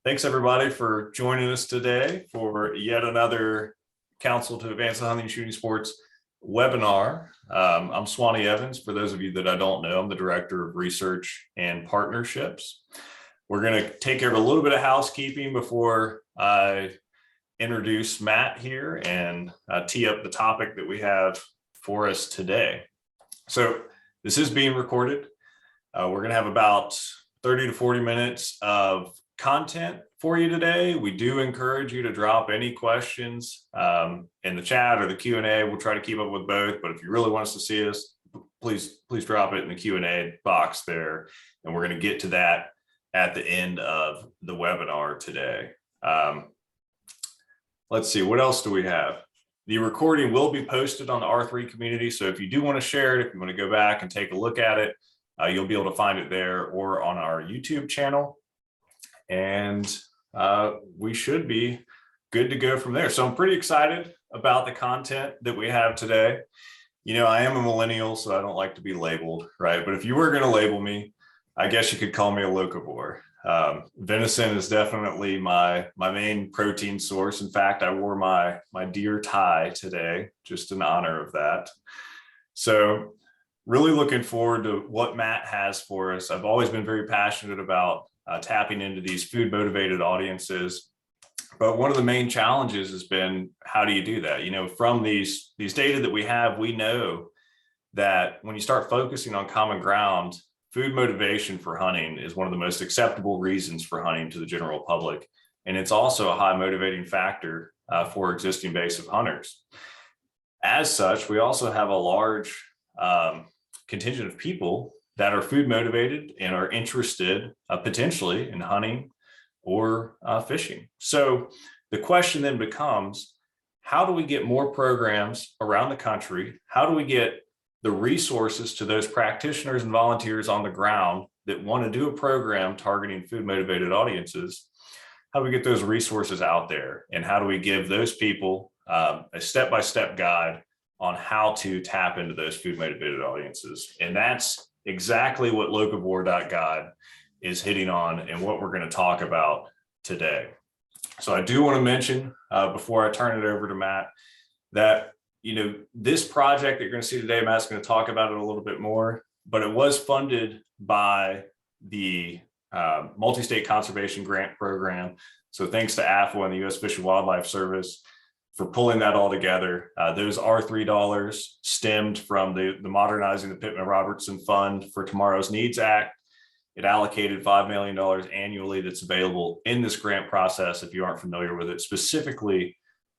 Thanks everybody for joining us today for yet another Council to Advance the Hunting and Shooting Sports webinar. I'm Swanny Evans. For those of you that I don't know, I'm the Director of Research and Partnerships. We're going to take care of a little bit of housekeeping before I introduce Matt here and tee up the topic that we have for us today. So this is being recorded. We're going to have about 30 to 40 minutes of content for you today. We do encourage you to drop any questions in the chat or the Q&A. We'll try to keep up with both, but if you really want us to see us, please drop it in the Q&A box there, and we're going to get to that at the end of the webinar today. Let's see, what else do we have? The recording will be posted on the R3 community, so if you do want to share it, if you want to go back and take a look at it, you'll be able to find it there or on our YouTube channel. And we should be good to go from there. So I'm pretty excited about the content that we have today. You know, I am a millennial, so I don't like to be labeled, right? But if you were going to label me, I guess you could call me a locavore. Venison is definitely my main protein source. In fact, I wore my deer tie today, just in honor of that. So really looking forward to what Matt has for us. I've always been very passionate about tapping into these food motivated audiences. But one of the main challenges has been, how do you do that? You know, from these data that we have, we know that when you start focusing on common ground, food motivation for hunting is one of the most acceptable reasons for hunting to the general public. And it's also a high motivating factor for existing base of hunters. As such, we also have a large contingent of people that are food motivated and are interested potentially in hunting or fishing. So the question then becomes, how do we get more programs around the country? How do we get the resources to those practitioners and volunteers on the ground that want to do a program targeting food motivated audiences? How do we get those resources out there? And how do we give those people a step-by-step guide on how to tap into those food motivated audiences? And that's exactly what Locavore.Guide is hitting on and what we're going to talk about today. So I do want to mention before I turn it over to Matt that, you know, this project that you're going to see today, Matt's going to talk about it a little bit more, but it was funded by the Multistate Conservation Grant Program. So thanks to AFWA and the U.S. Fish and Wildlife Service for pulling that all together. Those R3 stemmed from the Modernizing the Pittman-Robertson Fund for Tomorrow's Needs Act. It allocated $5 million annually that's available in this grant process, if you aren't familiar with it, specifically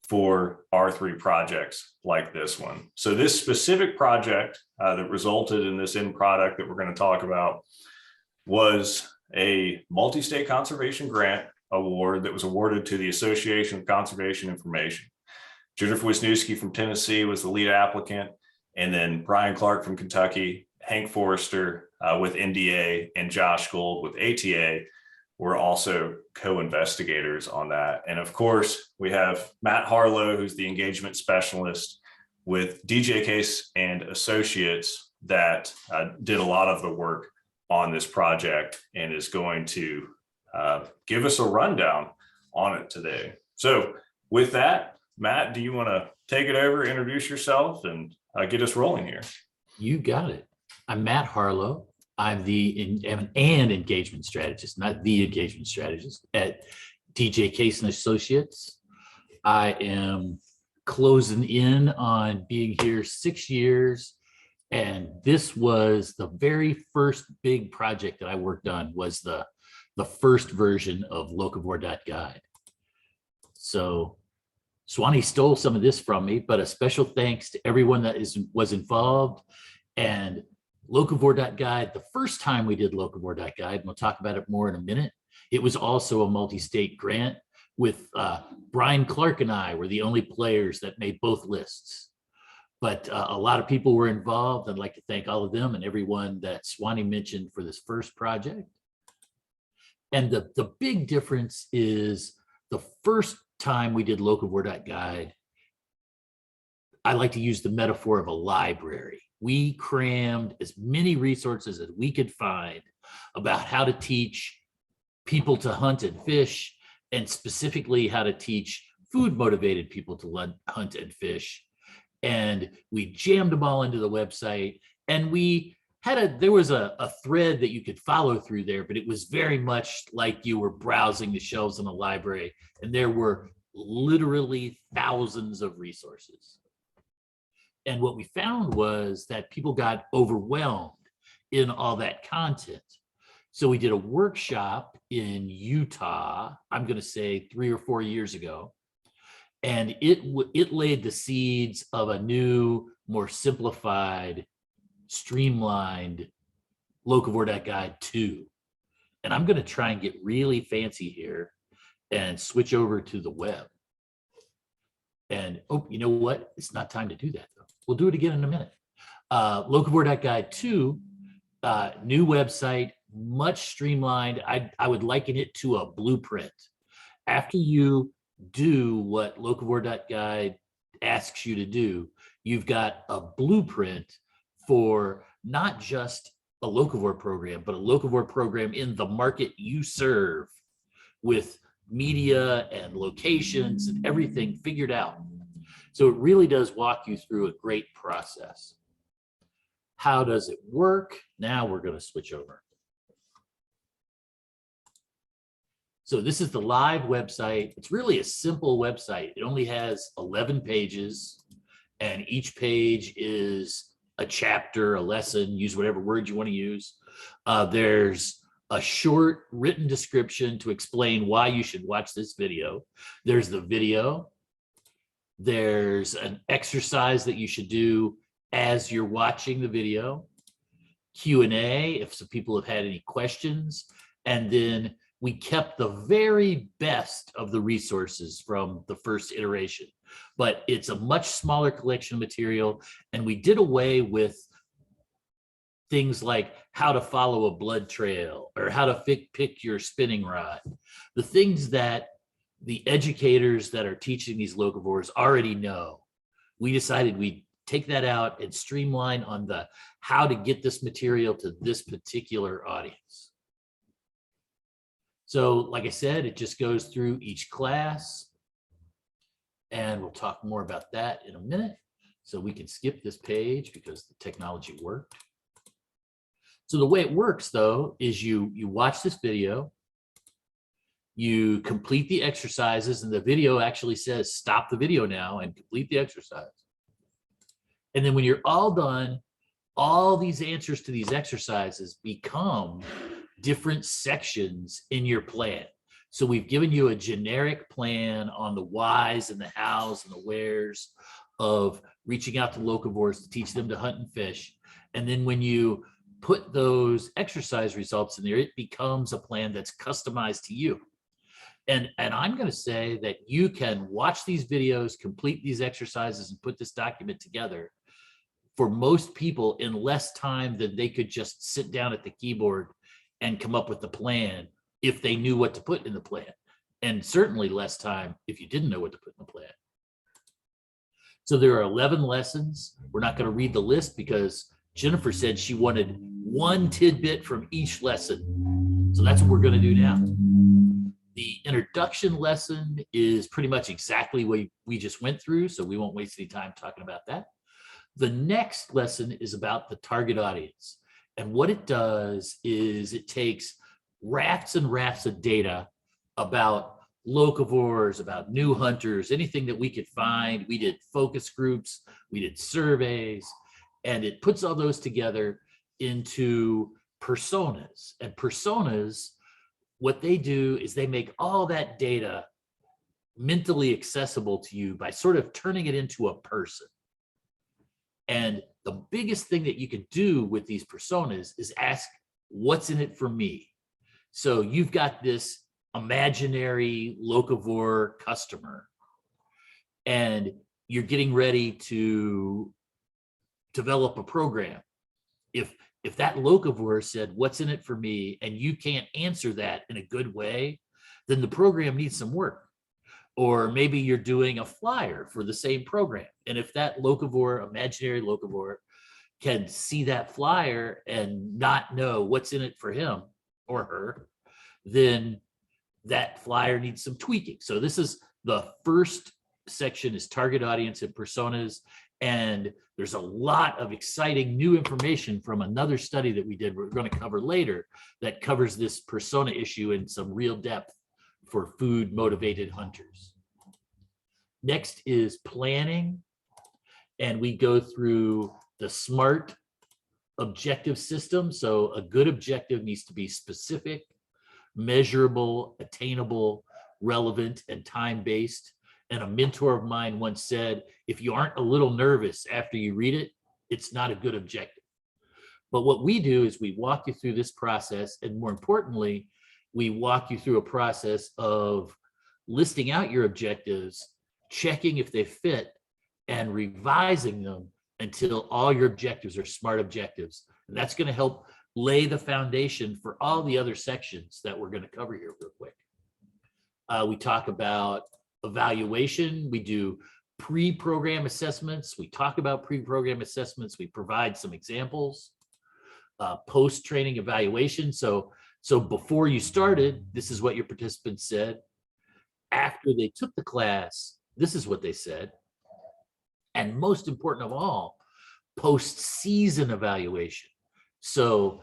for R3 projects like this one. So this specific project that resulted in this end product that we're going to talk about was a multi-state conservation grant award that was awarded to the Association of Conservation Information. Jennifer Wisniewski from Tennessee was the lead applicant, and then Brian Clark from Kentucky, Hank Forrester with NDA, and Josh Gold with ATA were also co-investigators on that. And of course, we have Matt Harlow, who's the engagement specialist with DJ Case and Associates that did a lot of the work on this project and is going to give us a rundown on it today. So with that, Matt, do you want to take it over, introduce yourself, and get us rolling here? You got it. I'm Matt Harlow. I'm an engagement strategist, not the engagement strategist at DJ Case and Associates. I am closing in on being here 6 years. And this was the very first big project that I worked on, was the first version of Locavore.Guide. So Swanny stole some of this from me, but a special thanks to everyone that was involved. And Locavore.Guide, the first time we did Locavore.Guide, and we'll talk about it more in a minute, it was also a multi-state grant with Brian Clark and I were the only players that made both lists. But a lot of people were involved. I'd like to thank all of them and everyone that Swanny mentioned for this first project. And the big difference is the first time we did Locavore.Guide, I like to use the metaphor of a library. We crammed as many resources as we could find about how to teach people to hunt and fish, and specifically how to teach food motivated people to hunt and fish. And we jammed them all into the website, and there was a thread that you could follow through there, but it was very much like you were browsing the shelves in a library, and there were literally thousands of resources. And what we found was that people got overwhelmed in all that content. So we did a workshop in Utah, I'm going to say 3 or 4 years ago, and it laid the seeds of a new, more simplified, streamlined Locavore.Guide 2. And I'm going to try and get really fancy here and switch over to the web. And oh, you know what? It's not time to do that though. We'll do it again in a minute. Locavore.Guide 2, new website, much streamlined. I would liken it to a blueprint. After you do what Locavore.Guide asks you to do, you've got a blueprint for not just a Locavore program, but a Locavore program in the market you serve, with media and locations and everything figured out. So it really does walk you through a great process. How does it work? Now we're going to switch over. So this is the live website. It's really a simple website. It only has 11 pages, and each page is a chapter, a lesson, use whatever word you want to use. There's a short written description to explain why you should watch this video. There's the video. There's an exercise that you should do as you're watching the video. Q&A, if some people have had any questions. And then we kept the very best of the resources from the first iteration, but it's a much smaller collection of material. And we did away with things like how to follow a blood trail or how to pick your spinning rod. The things that the educators that are teaching these locavores already know. We decided we'd take that out and streamline on the how to get this material to this particular audience. So like I said, it just goes through each class, and we'll talk more about that in a minute. So we can skip this page because the technology worked. So the way it works though, is you watch this video, you complete the exercises, and the video actually says, stop the video now and complete the exercise. And then when you're all done, all these answers to these exercises become different sections in your plan. So we've given you a generic plan on the whys and the hows and the wheres of reaching out to locavores to teach them to hunt and fish. And then when you put those exercise results in there, it becomes a plan that's customized to you. And I'm going to say that you can watch these videos, complete these exercises, and put this document together for most people in less time than they could just sit down at the keyboard and come up with the plan if they knew what to put in the plan. And certainly less time if you didn't know what to put in the plan. So there are 11 lessons. We're not going to read the list because Jennifer said she wanted one tidbit from each lesson. So that's what we're going to do now. The introduction lesson is pretty much exactly what we just went through, so we won't waste any time talking about that. The next lesson is about the target audience. And what it does is it takes rafts and rafts of data about locavores, about new hunters, anything that we could find. We did focus groups, we did surveys, and it puts all those together into personas. And personas, what they do is they make all that data mentally accessible to you by sort of turning it into a person. And the biggest thing that you can do with these personas is ask, what's in it for me? So you've got this imaginary locavore customer, and you're getting ready to develop a program. If that locavore said, what's in it for me, and you can't answer that in a good way, then the program needs some work. Or maybe you're doing a flyer for the same program. And if that locavore, imaginary locavore, can see that flyer and not know what's in it for him or her, then that flyer needs some tweaking. So this is the first section, is target audience and personas. And there's a lot of exciting new information from another study that we did, we're going to cover later, that covers this persona issue in some real depth for food motivated hunters. Next is planning. And we go through the SMART objective system. So a good objective needs to be specific, measurable, attainable, relevant, and time-based. And a mentor of mine once said, if you aren't a little nervous after you read it, it's not a good objective. But what we do is we walk you through this process. And more importantly, we walk you through a process of listing out your objectives, checking if they fit, and revising them until all your objectives are SMART objectives. And that's going to help lay the foundation for all the other sections that we're going to cover here real quick. We talk about evaluation. We do pre-program assessments. We talk about pre-program assessments. We provide some examples. Post-training evaluation. So before you started, this is what your participants said. After they took the class, this is what they said. And most important of all, post-season evaluation. So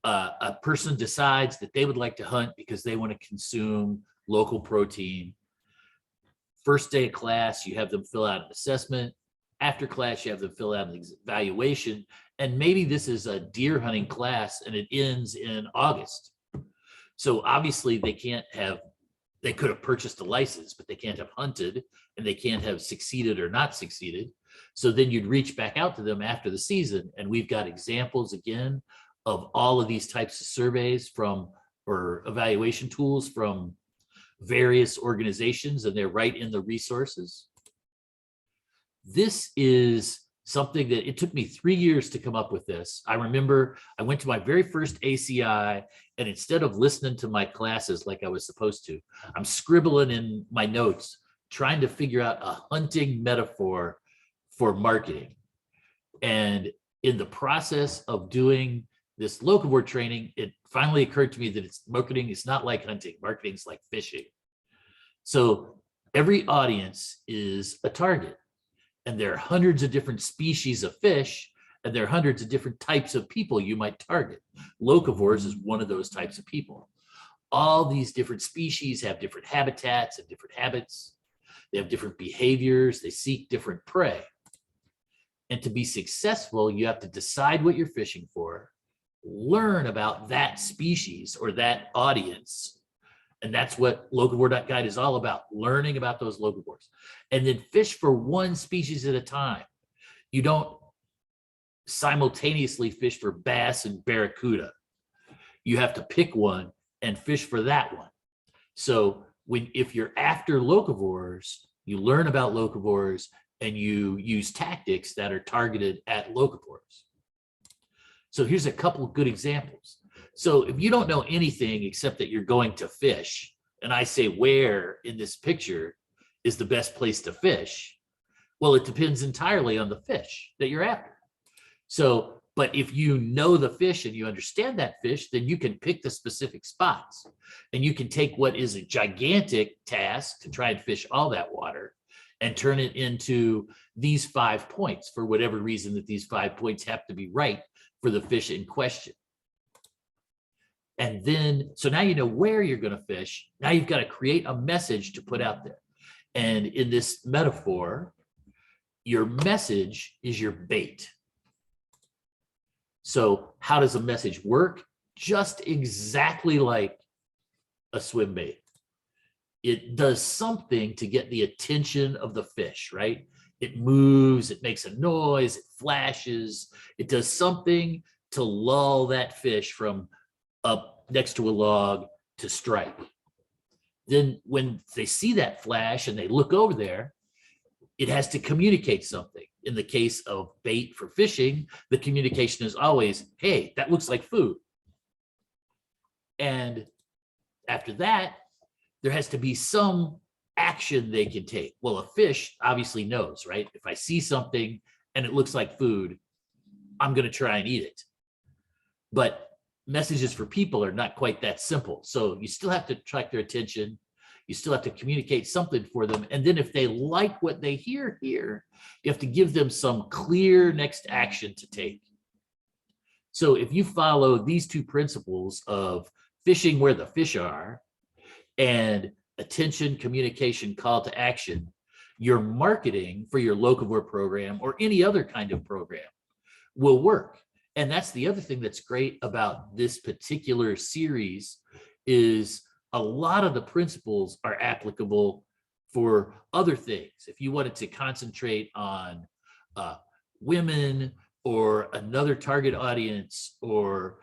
a person decides that they would like to hunt because they want to consume local protein. First day of class, you have them fill out an assessment. After class, you have them fill out an evaluation. And maybe this is a deer hunting class and it ends in August. So obviously they could have purchased a license, but they can't have hunted and they can't have succeeded or not succeeded. So then you'd reach back out to them after the season. And we've got examples again of all of these types of surveys or evaluation tools from various organizations, and they're right in the resources. This is something that it took me 3 years to come up with this. I remember I went to my very first ACI, and instead of listening to my classes like I was supposed to, I'm scribbling in my notes, trying to figure out a hunting metaphor for marketing. And in the process of doing this Locavore training, it finally occurred to me that marketing is not like hunting. Marketing is like fishing. So every audience is a target. And there are hundreds of different species of fish, and there are hundreds of different types of people you might target. Locavores is one of those types of people. All these different species have different habitats and different habits. They have different behaviors. They seek different prey. And to be successful, you have to decide what you're fishing for, learn about that species or that audience. And that's what Locavore.Guide is all about, learning about those locavores. And then fish for one species at a time. You don't simultaneously fish for bass and barracuda. You have to pick one and fish for that one. So if you're after locavores, you learn about locavores and you use tactics that are targeted at locavores. So here's a couple of good examples. So if you don't know anything except that you're going to fish, and I say where in this picture is the best place to fish, well, it depends entirely on the fish that you're after. So, but if you know the fish and you understand that fish, then you can pick the specific spots, and you can take what is a gigantic task to try and fish all that water and turn it into these 5 points for whatever reason that these 5 points have to be right for the fish in question. And then, so now you know where you're going to fish. Now you've got to create a message to put out there. And in this metaphor, your message is your bait. So how does a message work? Just exactly like a swim bait. It does something to get the attention of the fish, right? It moves, it makes a noise, it flashes. It does something to lull that fish from up next to a log to strike. Then when they see that flash and they look over there, it has to communicate something. In the case of bait for fishing, the communication is always, hey, that looks like food. And after that, there has to be some action they can take. Well, a fish obviously knows, right? If I see something and it looks like food, I'm going to try and eat it. But messages for people are not quite that simple. So you still have to attract their attention. You still have to communicate something for them. And then if they like what they hear here, you have to give them some clear next action to take. So if you follow these two principles of fishing where the fish are and attention, communication, call to action, your marketing for your Locavore program or any other kind of program will work. And that's the other thing that's great about this particular series is a lot of the principles are applicable for other things. If you wanted to concentrate on women or another target audience or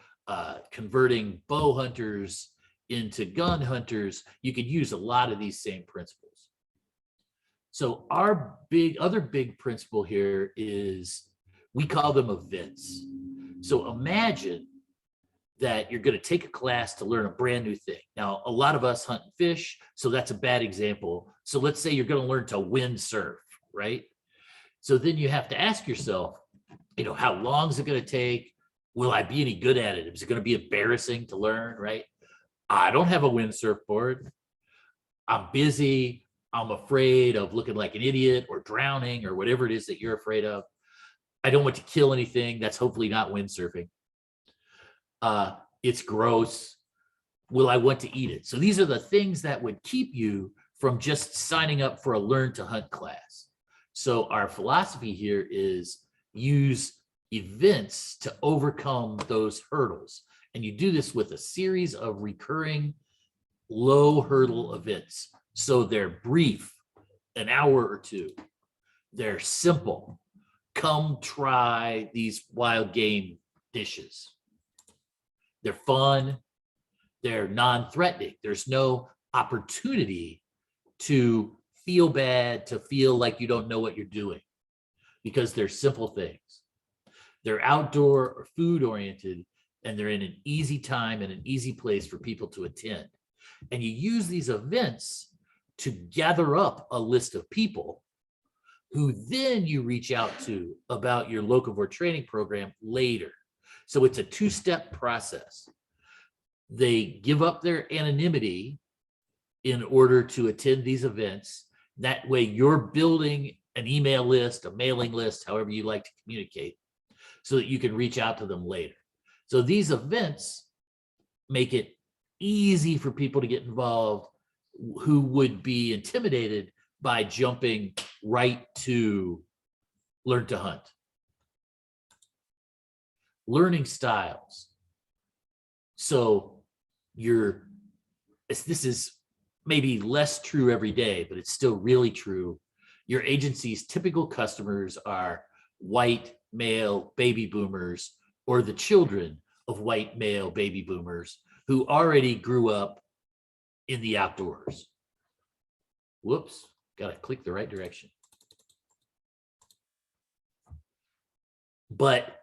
converting bow hunters into gun hunters, you could use a lot of these same principles. So our other big principle here is we call them events. So imagine that you're going to take a class to learn a brand new thing. Now, a lot of us hunt and fish, so that's a bad example. So let's say you're going to learn to windsurf, right? So then you have to ask yourself, how long is it going to take? Will I be any good at it? Is it going to be embarrassing to learn, right? I don't have a windsurf board. I'm busy. I'm afraid of looking like an idiot or drowning or whatever it is that you're afraid of. I don't want to kill anything. That's hopefully not windsurfing. It's gross. Will I want to eat it? So these are the things that would keep you from just signing up for a learn to hunt class. So our philosophy here is use events to overcome those hurdles. And you do this with a series of recurring low hurdle events. So they're brief, an hour or two. They're simple. Come try these wild game dishes. They're fun. They're non-threatening. There's no opportunity to feel bad, to feel like you don't know what you're doing, because they're simple things. They're outdoor or food oriented, and they're in an easy time and an easy place for people to attend. And you use these events to gather up a list of people who then you reach out to about your Locavore training program later. So it's a two-step process. They give up their anonymity in order to attend these events. That way you're building an email list, a mailing list, however you like to communicate, so that you can reach out to them later. So these events make it easy for people to get involved who would be intimidated by jumping right to learn to hunt. Learning styles. So this is maybe less true every day, but it's still really true. Your agency's typical customers are white male baby boomers or the children of white male baby boomers who already grew up in the outdoors. Whoops, got to click the right direction. But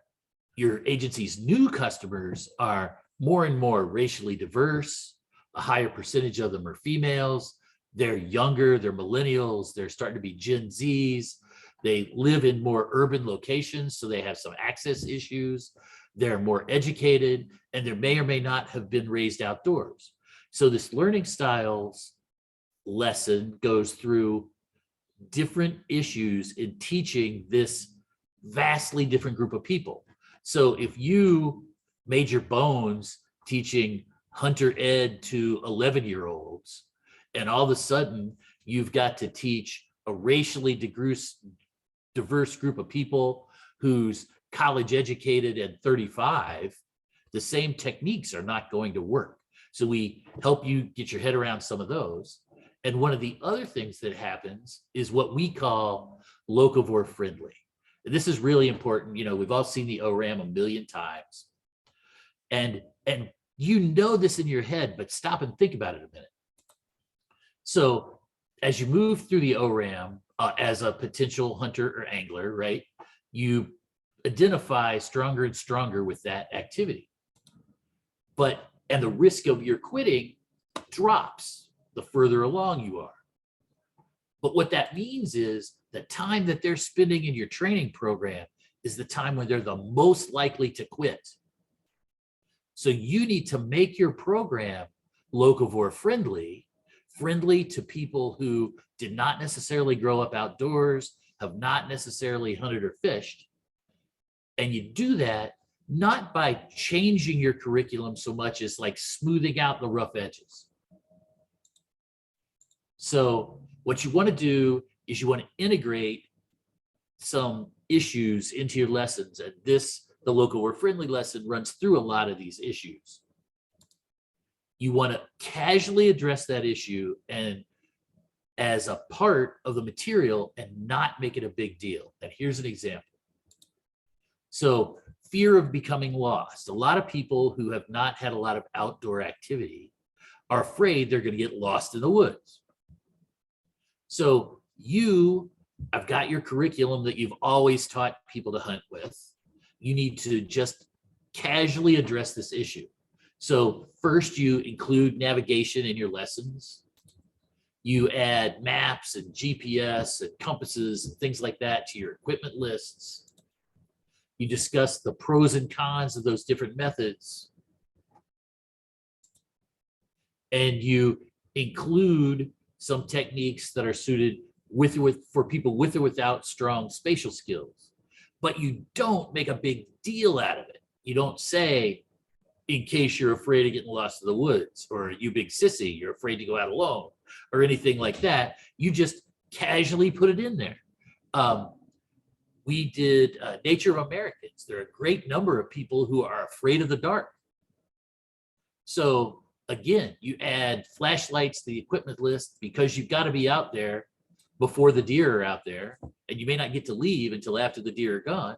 your agency's new customers are more and more racially diverse. A higher percentage of them are females. They're younger, they're millennials, they're starting to be Gen Zs. They live in more urban locations, so they have some access issues. They're more educated, and they may or may not have been raised outdoors. So this learning styles lesson goes through different issues in teaching this vastly different group of people. So if you made your bones teaching hunter ed to 11-year-olds, and all of a sudden you've got to teach a racially diverse group of people who's college educated and 35, the same techniques are not going to work. So we help you get your head around some of those. And one of the other things that happens is what we call Locavore friendly. And this is really important. We've all seen the ORAM a million times. And you know this in your head, but stop and think about it a minute. So as you move through the ORAM as a potential hunter or angler, right, you identify stronger and stronger with that activity. And the risk of your quitting drops the further along you are. But what that means is the time that they're spending in your training program is the time when they're the most likely to quit. So you need to make your program locavore friendly, friendly to people who did not necessarily grow up outdoors, have not necessarily hunted or fished. And you do that not by changing your curriculum so much as like smoothing out the rough edges. So what you want to do is you want to integrate some issues into your lessons. And the locavore friendly lesson runs through a lot of these issues. You want to casually address that issue and as a part of the material and not make it a big deal. And here's an example. So fear of becoming lost. A lot of people who have not had a lot of outdoor activity are afraid they're going to get lost in the woods. So I've got your curriculum that you've always taught people to hunt with. You need to just casually address this issue. So first you include navigation in your lessons. You add maps and GPS and compasses and things like that to your equipment lists. You discuss the pros and cons of those different methods. And you include some techniques that are suited for people with or without strong spatial skills. But you don't make a big deal out of it. You don't say, in case you're afraid of getting lost in the woods, or you big sissy, you're afraid to go out alone, or anything like that. You just casually put it in there. We did Nature of Americans. There are a great number of people who are afraid of the dark. So again, you add flashlights to the equipment list because you've got to be out there before the deer are out there, and you may not get to leave until after the deer are gone.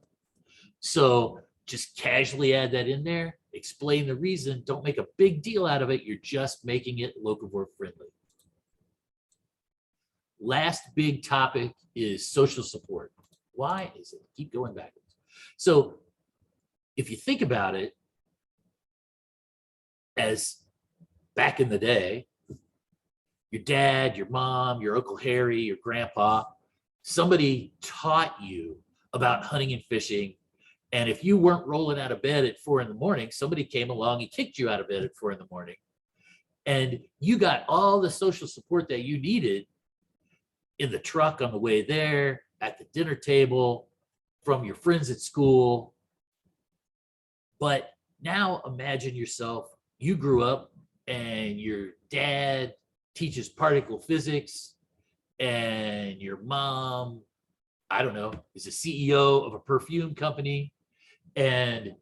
So just casually add that in there, explain the reason, don't make a big deal out of it. You're just making it locavore friendly. Last big topic is social support. Why is it? Keep going backwards. So if you think about it, as back in the day, your dad, your mom, your Uncle Harry, your grandpa, somebody taught you about hunting and fishing. And if you weren't rolling out of bed at 4 a.m, somebody came along and kicked you out of bed at 4 a.m. And you got all the social support that you needed in the truck on the way there, at the dinner table, from your friends at school. But now imagine yourself, you grew up and your dad teaches particle physics and your mom, I don't know, is a CEO of a perfume company, and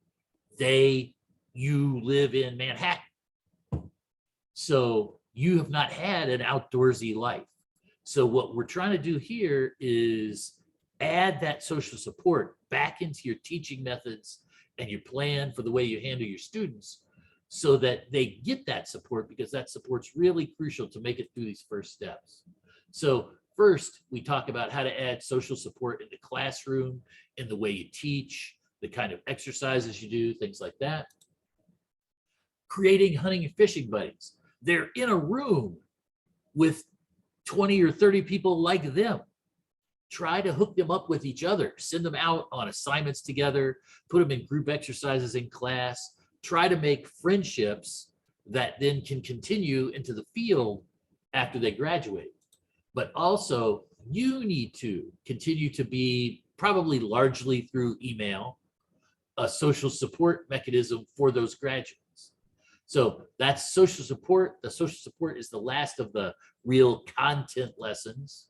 you live in Manhattan. So you have not had an outdoorsy life. So what we're trying to do here is add that social support back into your teaching methods and your plan for the way you handle your students so that they get that support, because that support's really crucial to make it through these first steps. So first, we talk about how to add social support in the classroom, in the way you teach, the kind of exercises you do, things like that. Creating hunting and fishing buddies. They're in a room with 20 or 30 people like them. Try to hook them up with each other, send them out on assignments together, put them in group exercises in class, try to make friendships that then can continue into the field after they graduate. But also you need to continue to be, probably largely through email, a social support mechanism for those graduates. So that's social support. The social support is the last of the real content lessons.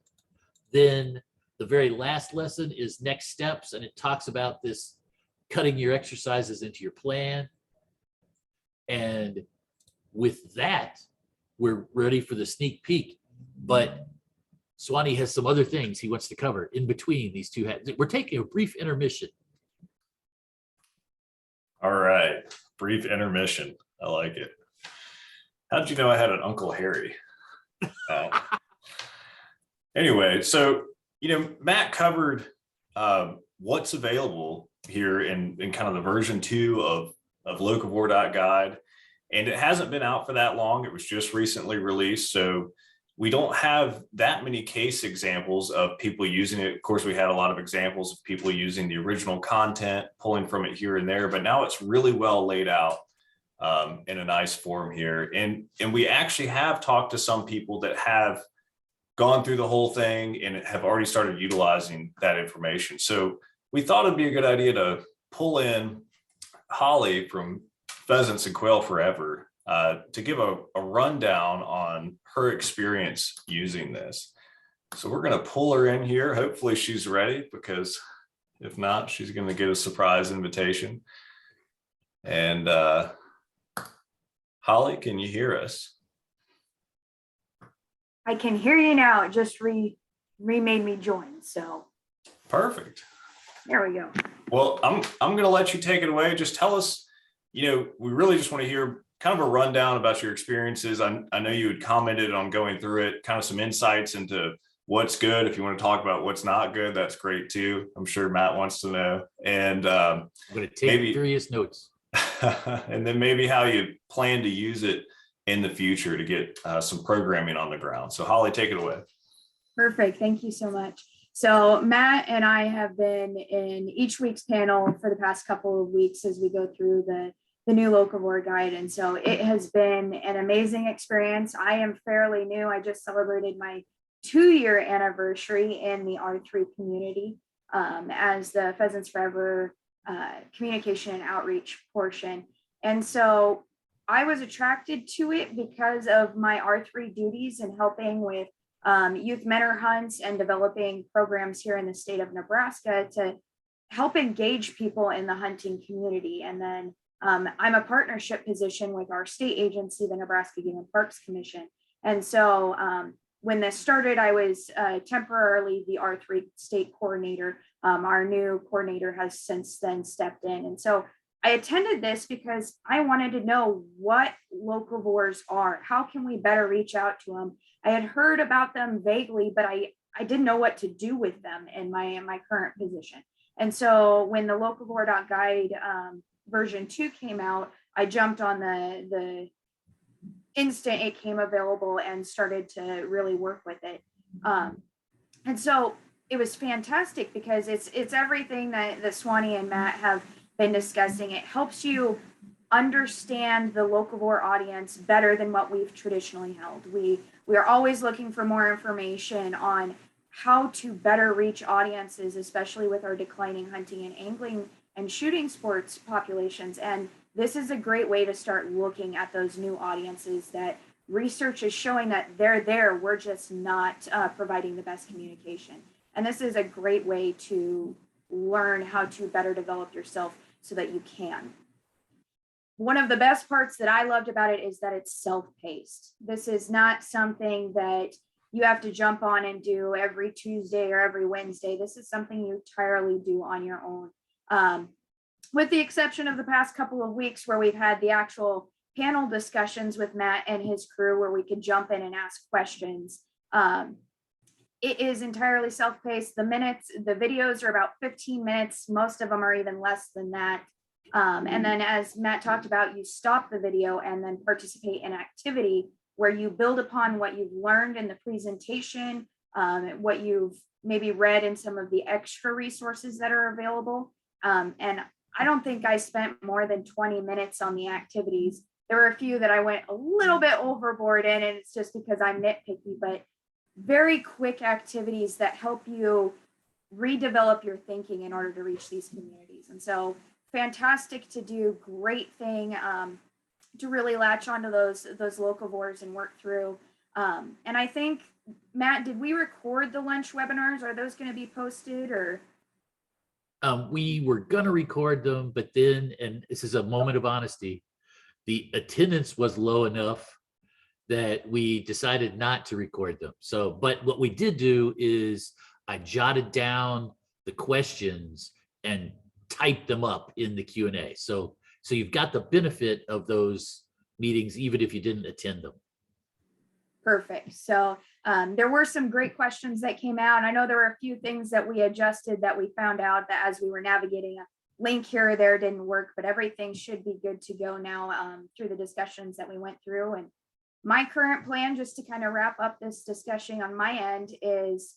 Then the very last lesson is next steps, and it talks about this cutting your exercises into your plan. And with that, we're ready for the sneak peek. But Swanny has some other things he wants to cover in between these two. We're taking a brief intermission. All right, brief intermission. I like it. How did you know I had an Uncle Harry? Anyway, so, Matt covered what's available here in kind of the version 2 of Locavore.Guide. And it hasn't been out for that long. It was just recently released. So we don't have that many case examples of people using it. Of course, we had a lot of examples of people using the original content, pulling from it here and there, but now it's really well laid out in a nice form here. And we actually have talked to some people that have gone through the whole thing and have already started utilizing that information. So we thought it'd be a good idea to pull in Holly from Pheasants and Quail Forever to give a rundown on her experience using this. So we're going to pull her in here. Hopefully she's ready, because if not, she's going to get a surprise invitation. And Holly, can you hear us? I can hear you now. It just remade me join. So Perfect. there we go. Well, I'm going to let you take it away. Just tell us, we really just want to hear kind of a rundown about your experiences. I know you had commented on going through it, kind of some insights into what's good. If you want to talk about what's not good, that's great too. I'm sure Matt wants to know. And I'm going to take serious notes. And then maybe how you plan to use it in the future to get some programming on the ground. So Holly, take it away. Perfect. Thank you so much. So Matt and I have been in each week's panel for the past couple of weeks as we go through the new Locavore.Guide. And so it has been an amazing experience. I am fairly new. I just celebrated my 2-year anniversary in the R3 community as the Pheasants Forever communication and outreach portion. And so I was attracted to it because of my R3 duties and helping with youth mentor hunts and developing programs here in the state of Nebraska to help engage people in the hunting community. And then I'm a partnership position with our state agency, the Nebraska Game and Parks Commission. And so when this started, I was temporarily the R3 state coordinator. Our new coordinator has since then stepped in. And so I attended this because I wanted to know what locavores are. How can we better reach out to them? I had heard about them vaguely, but I didn't know what to do with them in my current position. And so when the Locavore.Guide version 2 came out, I jumped on the instant it came available and started to really work with it. And so it was fantastic because it's everything that Swanny and Matt have been discussing. It helps you understand the locavore audience better than what we've traditionally held. We are always looking for more information on how to better reach audiences, especially with our declining hunting and angling and shooting sports populations. And this is a great way to start looking at those new audiences that research is showing that they're there. We're just not providing the best communication. And this is a great way to learn how to better develop yourself so that you can. One of the best parts that I loved about it is that it's self-paced. This is not something that you have to jump on and do every Tuesday or every Wednesday. This is something you entirely do on your own. With the exception of the past couple of weeks where we've had the actual panel discussions with Matt and his crew where we could jump in and ask questions. It is entirely self-paced. The videos are about 15 minutes. Most of them are even less than that. And then as Matt talked about, you stop the video and then participate in activity where you build upon what you've learned in the presentation, what you've maybe read in some of the extra resources that are available. And I don't think I spent more than 20 minutes on the activities. There were a few that I went a little bit overboard in, and it's just because I'm nitpicky, but very quick activities that help you redevelop your thinking in order to reach these communities. And so fantastic to do, great thing to really latch onto those locavores and work through. And I think, Matt, did we record the lunch webinars? Are those going to be posted or? We were going to record them, but then, and this is a moment of honesty, the attendance was low enough that we decided not to record them. So, but what we did do is I jotted down the questions and typed them up in the Q&A. So you've got the benefit of those meetings, even if you didn't attend them. Perfect. So there were some great questions that came out. I know there were a few things that we adjusted that we found out that as we were navigating a link here or there didn't work, but everything should be good to go now through the discussions that we went through. And my current plan, just to kind of wrap up this discussion on my end, is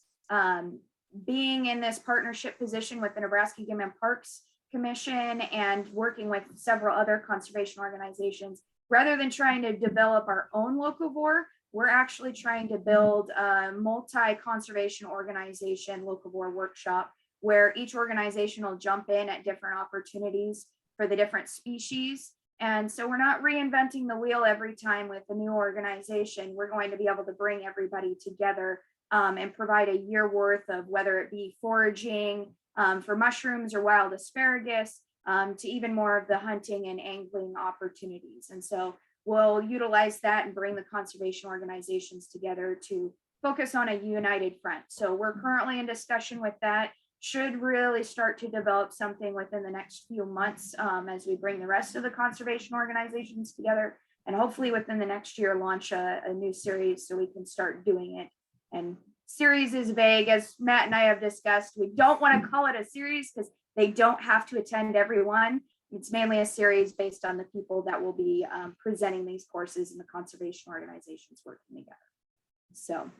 being in this partnership position with the Nebraska Game and Parks Commission and working with several other conservation organizations, rather than trying to develop our own locavore, we're actually trying to build a multi-conservation organization locavore workshop where each organization will jump in at different opportunities for the different species. And so we're not reinventing the wheel every time with a new organization. We're going to be able to bring everybody together and provide a year worth of, whether it be foraging for mushrooms or wild asparagus, to even more of the hunting and angling opportunities. And so we'll utilize that and bring the conservation organizations together to focus on a united front. So we're currently in discussion with that. Should really start to develop something within the next few months as we bring the rest of the conservation organizations together, and hopefully within the next year launch a new series so we can start doing it. And series is vague, as Matt and I have discussed. We don't want to call it a series because they don't have to attend every one. It's mainly a series based on the people that will be presenting these courses and the conservation organizations working together. So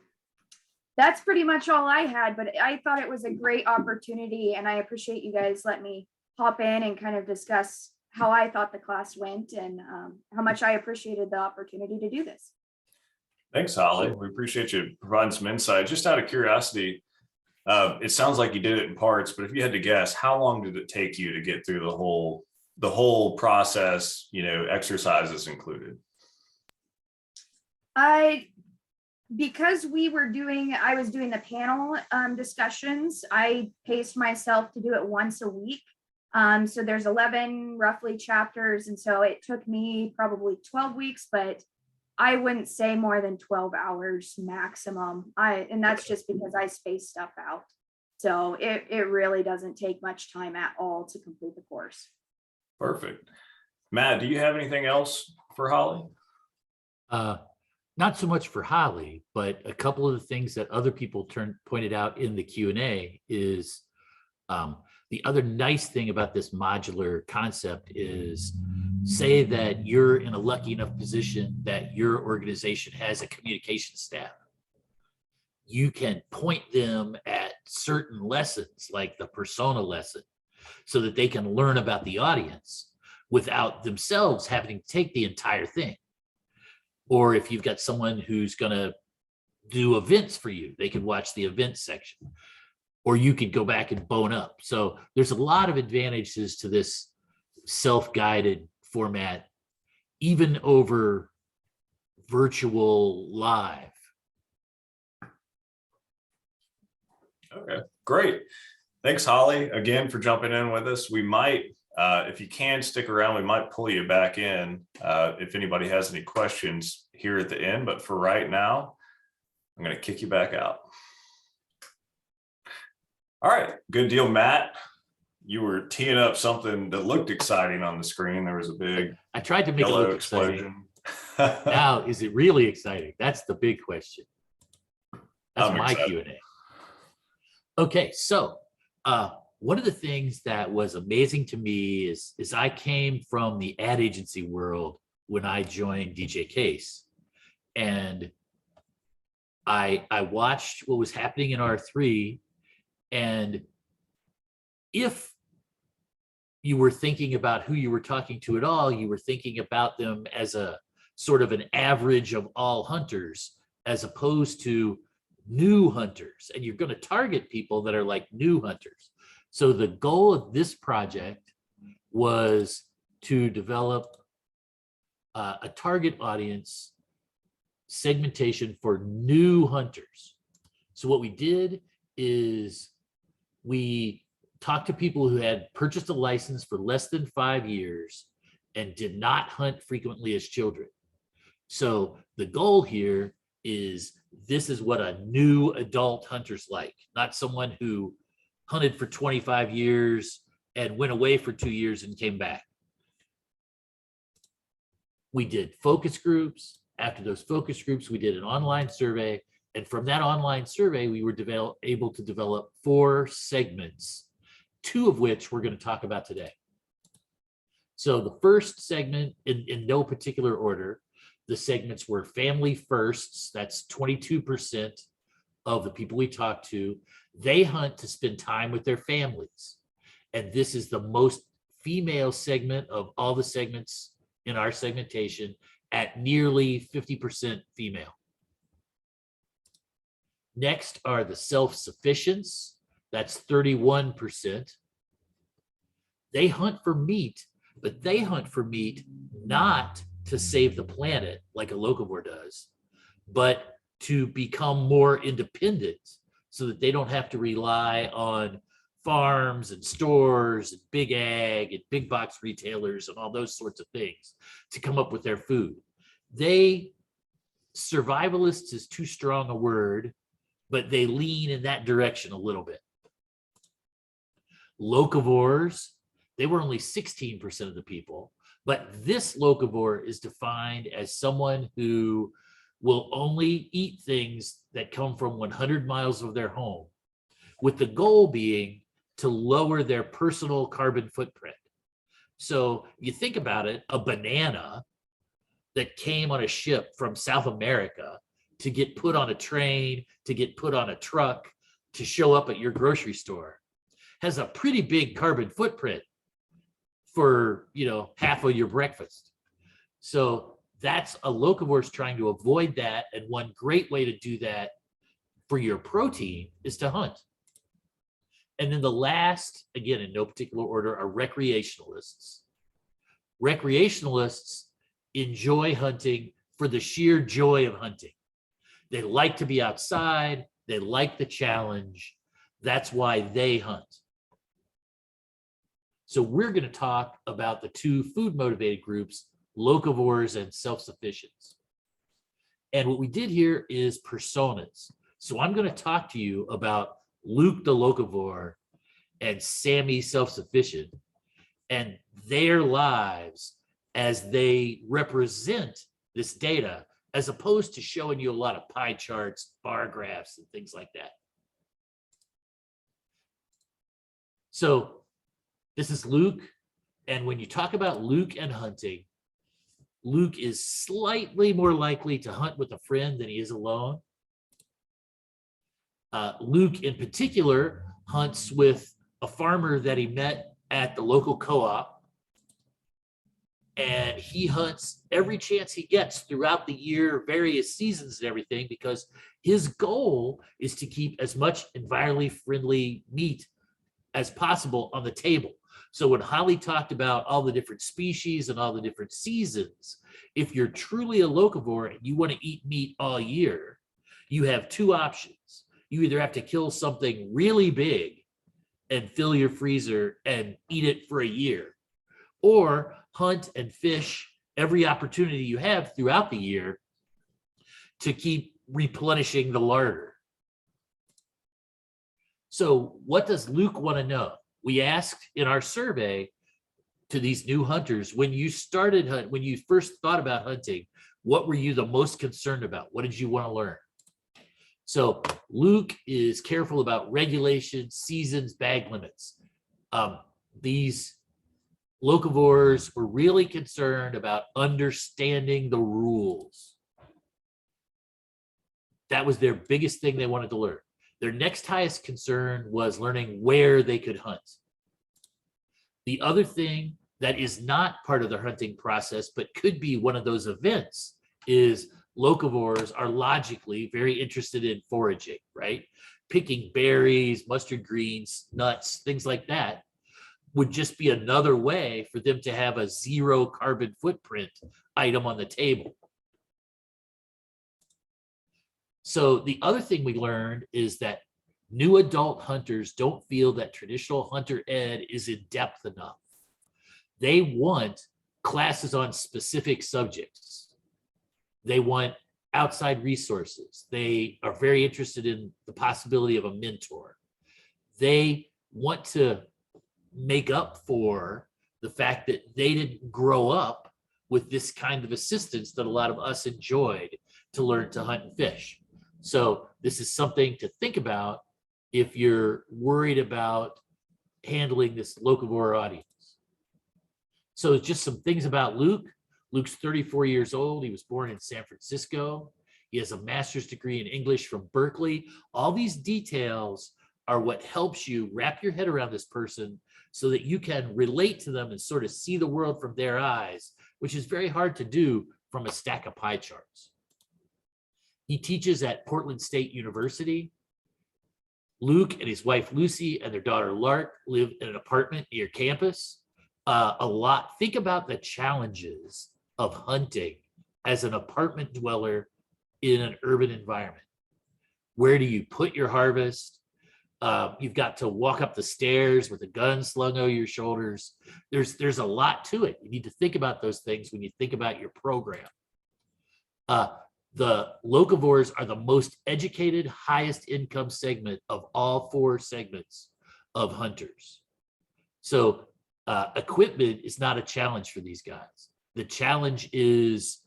that's pretty much all I had, but I thought it was a great opportunity, and I appreciate you guys letting me hop in and kind of discuss how I thought the class went and how much I appreciated the opportunity to do this. Thanks, Holly. We appreciate you providing some insight. Just out of curiosity, it sounds like you did it in parts, but if you had to guess, how long did it take you to get through the whole process, exercises included? Because I was doing the panel discussions, I paced myself to do it once a week. So there's 11 roughly chapters. And so it took me probably 12 weeks, but I wouldn't say more than 12 hours maximum. And that's just because I space stuff out. So it really doesn't take much time at all to complete the course. Perfect. Matt, do you have anything else for Holly? Not so much for Holly, but a couple of the things that other people pointed out in the Q&A is the other nice thing about this modular concept is, say that you're in a lucky enough position that your organization has a communication staff. You can point them at certain lessons, like the persona lesson, so that they can learn about the audience without themselves having to take the entire thing. Or if you've got someone who's going to do events for you, they can watch the events section, or you could go back and bone up. So there's a lot of advantages to this self-guided format, even over virtual live. Okay, great. Thanks, Holly, again for jumping in with us. We might, if you can stick around, we might pull you back in if anybody has any questions here at the end. But for right now, I'm going to kick you back out. All right, good deal, Matt. You were teeing up something that looked exciting on the screen. There was a big I tried to make it look explosion. exciting. Now, is it really exciting? That's the big question. That's my excited. Q&A. Okay, so one of the things that was amazing to me is I came from the ad agency world when I joined DJ Case, and I watched what was happening in R3. And if you were thinking about who you were talking to at all, you were thinking about them as a sort of an average of all hunters, as opposed to new hunters. And you're going to target people that are like new hunters. So the goal of this project was to develop a target audience segmentation for new hunters. So what we did is we talked to people who had purchased a license for less than 5 years and did not hunt frequently as children. So the goal here is, this is what a new adult hunter's like, not someone who hunted for 25 years and went away for 2 years and came back. We did focus groups. After those focus groups, we did an online survey. And from that online survey, we were able to develop 4 segments, 2 of which we're going to talk about today. So the first segment, in no particular order, the segments were family firsts. That's 22% of the people we talked to. They hunt to spend time with their families. And this is the most female segment of all the segments in our segmentation at nearly 50% female. Next are the self-sufficients. That's 31%. They hunt for meat, but they hunt for meat not to save the planet like a locavore does, but to become more independent so that they don't have to rely on farms and stores and big ag and big box retailers and all those sorts of things to come up with their food. Survivalists is too strong a word, but they lean in that direction a little bit. Locavores, they were only 16% of the people, but this locavore is defined as someone who will only eat things that come from 100 miles of their home, with the goal being to lower their personal carbon footprint. So you think about it, a banana that came on a ship from South America to get put on a train, to get put on a truck, to show up at your grocery store, has a pretty big carbon footprint for, half of your breakfast. So that's a locavore trying to avoid that. And one great way to do that for your protein is to hunt. And then the last, again, in no particular order, are recreationalists. Recreationalists enjoy hunting for the sheer joy of hunting. They like to be outside. They like the challenge. That's why they hunt. So we're going to talk about the two food motivated groups, locavores and self-sufficients. And what we did here is personas. So I'm going to talk to you about Luke the locavore and Sammy Self-Sufficient and their lives as they represent this data, as opposed to showing you a lot of pie charts, bar graphs, and things like that. So this is Luke. And when you talk about Luke and hunting, Luke is slightly more likely to hunt with a friend than he is alone. Luke in particular hunts with a farmer that he met at the local co-op. And he hunts every chance he gets throughout the year, various seasons and everything, because his goal is to keep as much environmentally friendly meat as possible on the table. So when Holly talked about all the different species and all the different seasons, if you're truly a locavore and you want to eat meat all year, you have two options. You either have to kill something really big and fill your freezer and eat it for a year, or hunt and fish every opportunity you have throughout the year to keep replenishing the larder. So what does Luke want to know? We asked in our survey to these new hunters, when you first thought about hunting, what were you the most concerned about? What did you want to learn? So Luke is careful about regulations, seasons, bag limits. These locavores were really concerned about understanding the rules. That was their biggest thing they wanted to learn. Their next highest concern was learning where they could hunt. The other thing that is not part of the hunting process, but could be one of those events, is locavores are logically very interested in foraging, right? Picking berries, mustard greens, nuts, things like that would just be another way for them to have a zero carbon footprint item on the table. So the other thing we learned is that new adult hunters don't feel that traditional hunter ed is in depth enough. They want classes on specific subjects. They want outside resources. They are very interested in the possibility of a mentor. They want to make up for the fact that they didn't grow up with this kind of assistance that a lot of us enjoyed to learn to hunt and fish. So this is something to think about if you're worried about handling this locavore audience. So just some things about Luke. Luke's 34 years old. He was born in San Francisco. He has a master's degree in English from Berkeley. All these details are what helps you wrap your head around this person so that you can relate to them and sort of see the world from their eyes, which is very hard to do from a stack of pie charts. He teaches at Portland State University. Luke and his wife Lucy and their daughter Lark live in an apartment near campus. Think about the challenges of hunting as an apartment dweller in an urban environment. Where do you put your harvest? You've got to walk up the stairs with a gun slung over your shoulders. There's a lot to it. You need to think about those things when you think about your program. The locavores are the most educated, highest income segment of all 4 segments of hunters. So equipment is not a challenge for these guys. The challenge is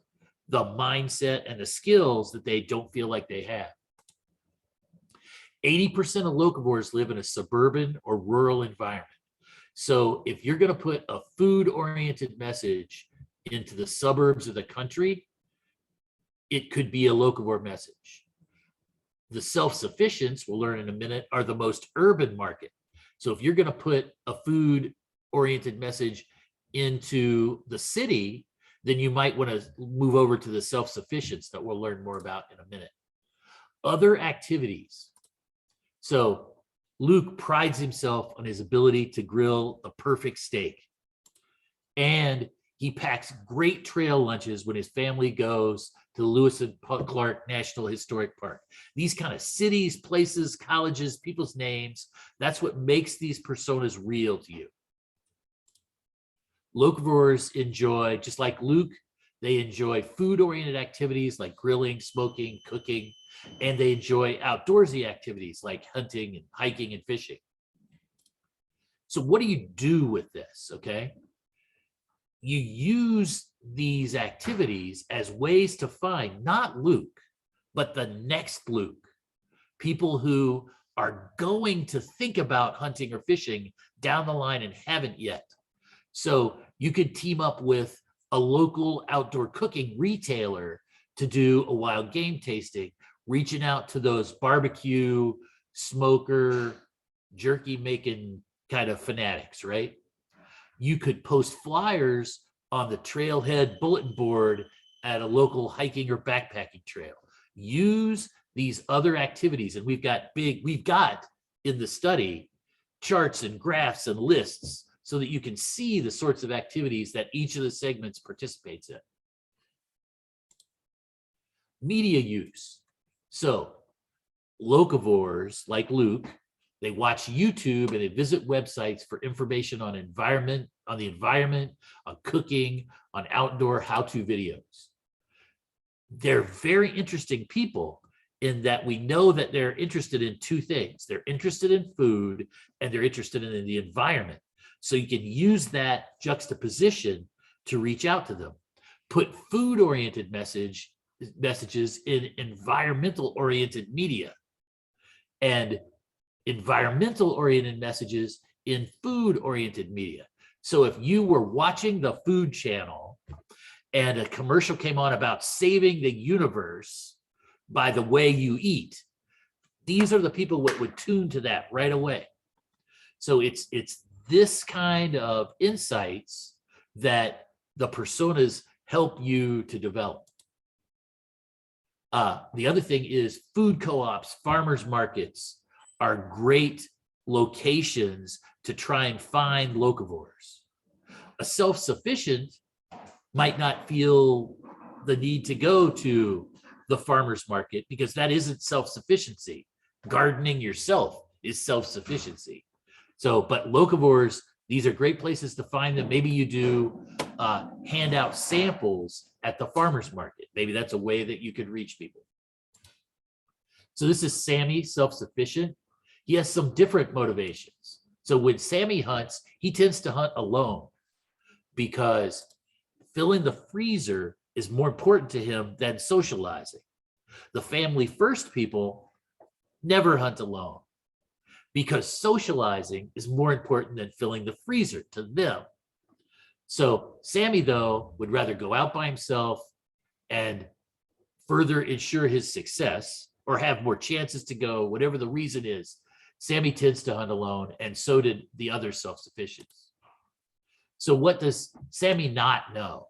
the mindset and the skills that they don't feel like they have. 80% of locavores live in a suburban or rural environment. So if you're going to put a food-oriented message into the suburbs of the country, it could be a locavore message. The self-sufficients, we'll learn in a minute, are the most urban market. So if you're going to put a food-oriented message into the city, then you might want to move over to the self-sufficients that we'll learn more about in a minute. Other activities. So Luke prides himself on his ability to grill a perfect steak. And he packs great trail lunches when his family goes to the Lewis and Clark National Historic Park. These kind of cities, places, colleges, people's names, that's what makes these personas real to you. Locavores enjoy, just like Luke, they enjoy food-oriented activities like grilling, smoking, cooking, and they enjoy outdoorsy activities like hunting and hiking and fishing. So what do you do with this, okay? You use these activities as ways to find not Luke, but the next Luke, people who are going to think about hunting or fishing down the line and haven't yet. So you could team up with a local outdoor cooking retailer to do a wild game tasting, reaching out to those barbecue, smoker, jerky making kind of fanatics, right? You could post flyers on the trailhead bulletin board at a local hiking or backpacking trail. Use these other activities. And we've got in the study charts and graphs and lists so that you can see the sorts of activities that each of the segments participates in. Media use. So locavores like Luke, they watch YouTube and they visit websites for information on the environment, on cooking, on outdoor how-to videos. They're very interesting people in that we know that they're interested in 2 things. They're interested in food and they're interested in the environment. So you can use that juxtaposition to reach out to them. Put food-oriented messages in environmental-oriented media and environmental-oriented messages in food-oriented media. So if you were watching the Food Channel and a commercial came on about saving the universe by the way you eat, these are the people that would tune to that right away. So it's this kind of insights that the personas help you to develop. The other thing is food co-ops, farmers markets are great locations to try and find locavores. A self-sufficient might not feel the need to go to the farmer's market because that isn't self-sufficiency. Gardening yourself is self-sufficiency. So, but locavores, these are great places to find them. Maybe you do hand out samples at the farmer's market. Maybe that's a way that you could reach people. So this is Sammy Self-Sufficient. He has some different motivations. So when Sammy hunts, he tends to hunt alone because filling the freezer is more important to him than socializing. The family first people never hunt alone because socializing is more important than filling the freezer to them. So Sammy, though, would rather go out by himself and further ensure his success or have more chances to go, whatever the reason is. Sammy tends to hunt alone, and so did the other self-sufficients. So what does Sammy not know?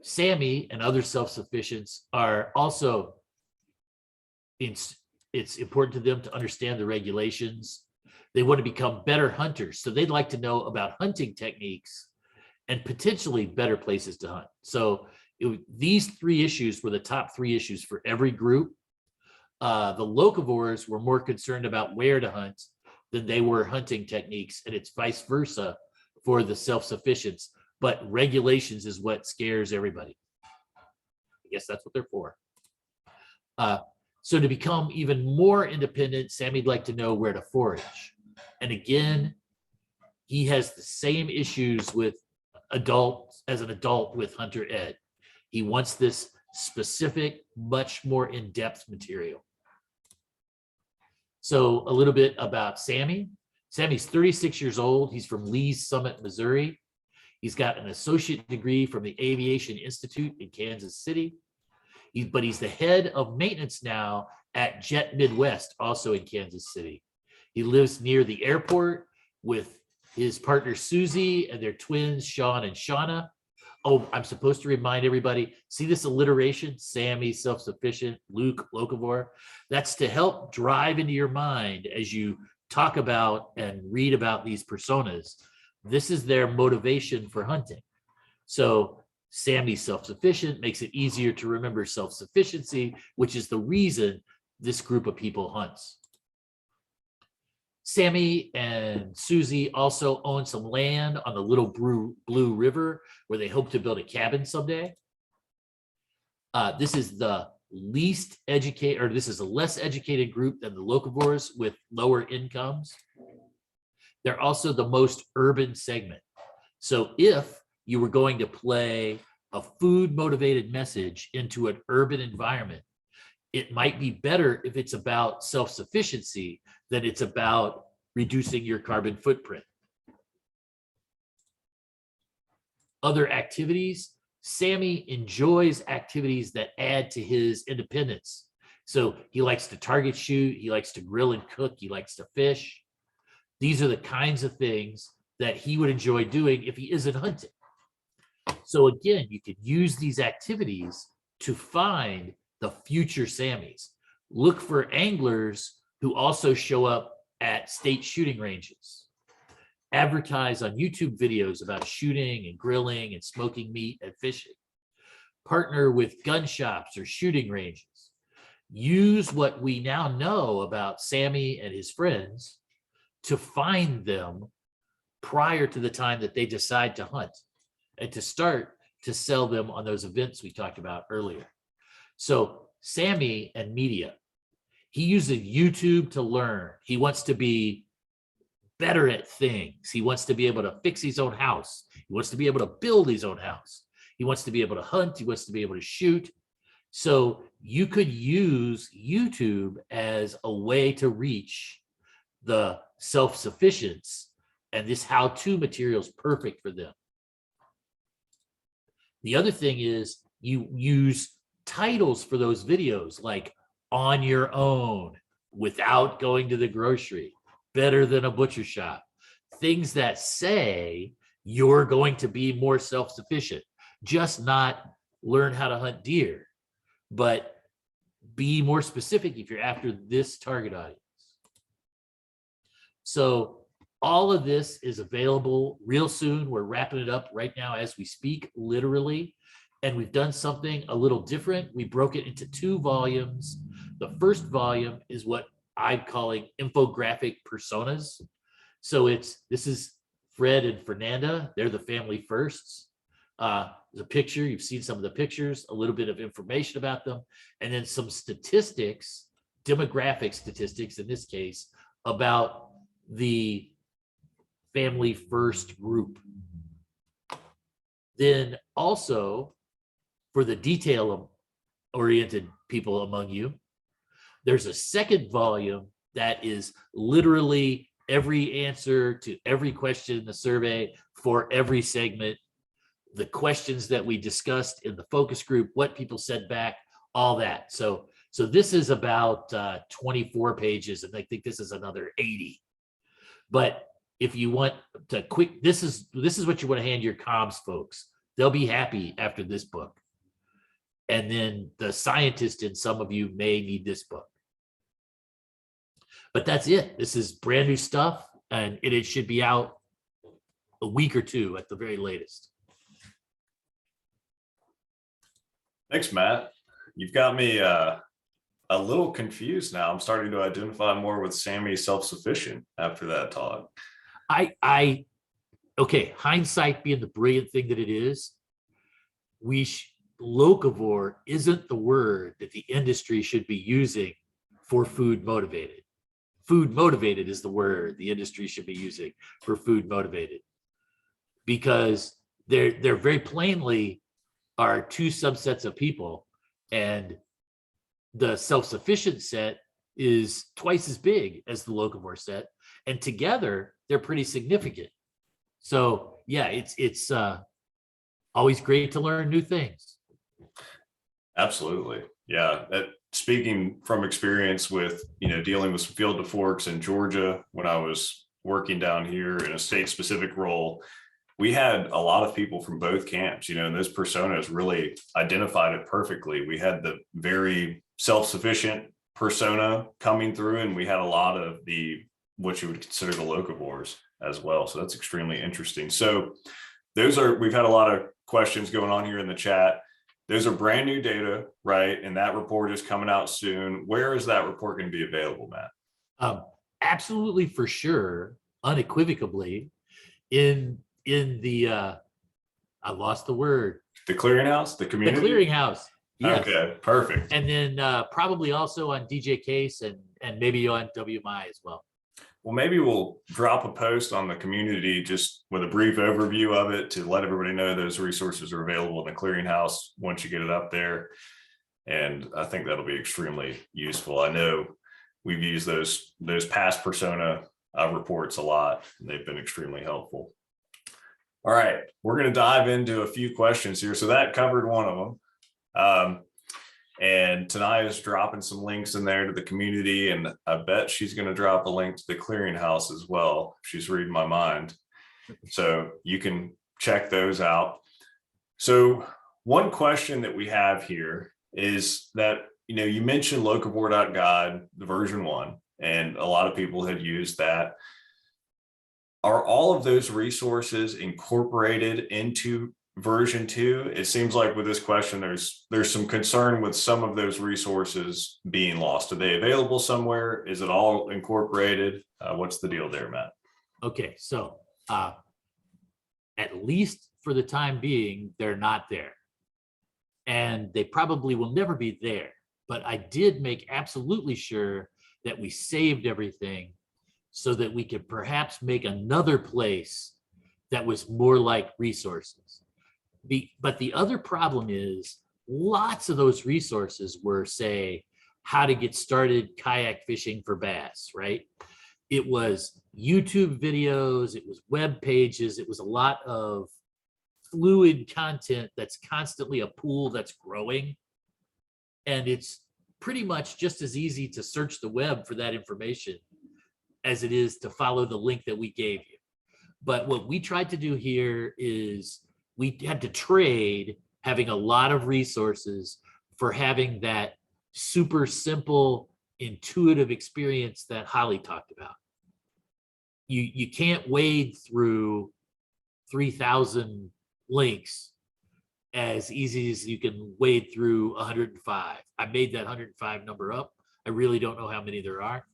Sammy and other self-sufficients are also, it's important to them to understand the regulations. They want to become better hunters. So they'd like to know about hunting techniques and potentially better places to hunt. So these 3 issues were the top 3 issues for every group. The locavores were more concerned about where to hunt than they were hunting techniques, and it's vice versa for the self-sufficients, but regulations is what scares everybody. I guess that's what they're for. So to become even more independent, Sammy'd like to know where to forage. And again, he has the same issues with adults as an adult with Hunter Ed. He wants this specific, much more in-depth material. So a little bit about Sammy. Sammy's 36 years old. He's from Lee's Summit, Missouri. He's got an associate degree from the Aviation Institute in Kansas City. But he's the head of maintenance now at Jet Midwest, also in Kansas City. He lives near the airport with his partner Susie and their twins, Sean and Shauna. Oh, I'm supposed to remind everybody, see this alliteration, Sammy Self-Sufficient, Luke Locavore? That's to help drive into your mind as you talk about and read about these personas. This is their motivation for hunting. So Sammy Self-Sufficient makes it easier to remember self-sufficiency, which is the reason this group of people hunts. Sammy and Susie also own some land on the Little Blue River where they hope to build a cabin someday. This is the least educated, or this is a less educated group than the locavores with lower incomes. They're also the most urban segment. So if you were going to play a food motivated message into an urban environment, it might be better if it's about self-sufficiency than it's about reducing your carbon footprint. Other activities, Sammy enjoys activities that add to his independence. So he likes to target shoot, he likes to grill and cook, he likes to fish. These are the kinds of things that he would enjoy doing if he isn't hunting. So again, you could use these activities to find the future Sammys. Look for anglers who also show up at state shooting ranges. Advertise on YouTube videos about shooting and grilling and smoking meat and fishing. Partner with gun shops or shooting ranges. Use what we now know about Sammy and his friends to find them prior to the time that they decide to hunt and to start to sell them on those events we talked about earlier. So Sammy and media, he uses YouTube to learn. He wants to be better at things. He wants to be able to fix his own house. He wants to be able to build his own house. He wants to be able to hunt. He wants to be able to shoot. So you could use YouTube as a way to reach the self-sufficients, and this how-to material is perfect for them. The other thing is you use titles for those videos like On Your Own, Without Going to the Grocery, Better Than a Butcher Shop, things that say you're going to be more self-sufficient, just not learn how to hunt deer, but be more specific if you're after this target audience. So all of this is available real soon. We're wrapping it up right now as we speak, literally. And we've done something a little different. We broke it into 2 volumes. The first volume is what I'm calling Infographic Personas. So this is Fred and Fernanda. They're the family firsts. There's a picture. You've seen some of the pictures, a little bit of information about them, and then some statistics, demographic statistics in this case, about the family first group. Then also for the detail-oriented people among you, there's a second volume that is literally every answer to every question in the survey for every segment, the questions that we discussed in the focus group, what people said back, all that. So So this is about 24 pages, and I think this is another 80. But if you want to quick, this is what you want to hand your comms folks. They'll be happy after this book. And then the scientist in some of you may need this book. But that's it. This is brand new stuff, and it should be out a week or two at the very latest. Thanks, Matt. You've got me a little confused now. I'm starting to identify more with Sammy Self-Sufficient after that talk. Okay, hindsight being the brilliant thing that it is, locavore isn't the word that the industry should be using for food motivated. Food motivated is the word the industry should be using for food motivated, because they're very plainly are two subsets of people, and the self-sufficient set is twice as big as the locavore set, and together they're pretty significant. So yeah, it's always great to learn new things. Absolutely. Yeah. Speaking from experience with, dealing with some field to forks in Georgia, when I was working down here in a state specific role, we had a lot of people from both camps, and those personas really identified it perfectly. We had the very self-sufficient persona coming through, and we had a lot of what you would consider the locavores as well. So that's extremely interesting. So we've had a lot of questions going on here in the chat. Those are brand new data, right? And that report is coming out soon. Where is that report going to be available, Matt? Absolutely, for sure, unequivocally, in the I lost the word. The clearinghouse, the community? The clearinghouse. Yes. Okay, perfect. And then probably also on DJ Case and maybe on WMI as well. Well, maybe we'll drop a post on the community just with a brief overview of it to let everybody know those resources are available in the clearinghouse once you get it up there. And I think that'll be extremely useful. I know we've used those past persona reports a lot, and they've been extremely helpful. All right, we're going to dive into a few questions here. So that covered one of them. And Tanaya is dropping some links in there to the community, and I bet she's going to drop a link to the clearinghouse as well. She's reading my mind. So you can check those out. So one question that we have here is that, you mentioned Locavore.Guide, the version 1, and a lot of people had used that. Are all of those resources incorporated into version 2? It seems like with this question, there's some concern with some of those resources being lost. Are they available somewhere? Is it all incorporated? What's the deal there, Matt? Okay, so at least for the time being, they're not there. And they probably will never be there. But I did make absolutely sure that we saved everything so that we could perhaps make another place that was more like resources. But the other problem is lots of those resources were, say, how to get started kayak fishing for bass, right? It was YouTube videos, it was web pages, it was a lot of fluid content that's constantly a pool that's growing. And it's pretty much just as easy to search the web for that information as it is to follow the link that we gave you. But what we tried to do here is we had to trade having a lot of resources for having that super simple, intuitive experience that Holly talked about. You can't wade through 3,000 links as easy as you can wade through 105. I made that 105 number up. I really don't know how many there are,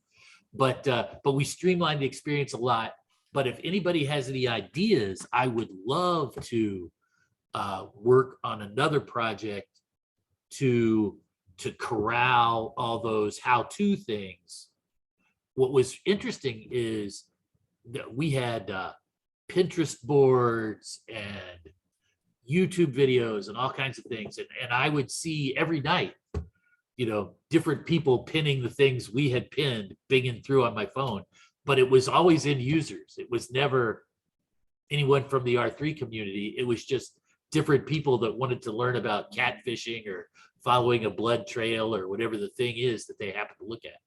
but we streamlined the experience a lot. But if anybody has any ideas, I would love to work on another project to corral all those how-to things. What was interesting is that we had Pinterest boards and YouTube videos and all kinds of things. And I would see every night, different people pinning the things we had pinned, binging through on my phone. But it was always end users. It was never anyone from the R3 community. It was just different people that wanted to learn about catfishing or following a blood trail or whatever the thing is that they happen to look at.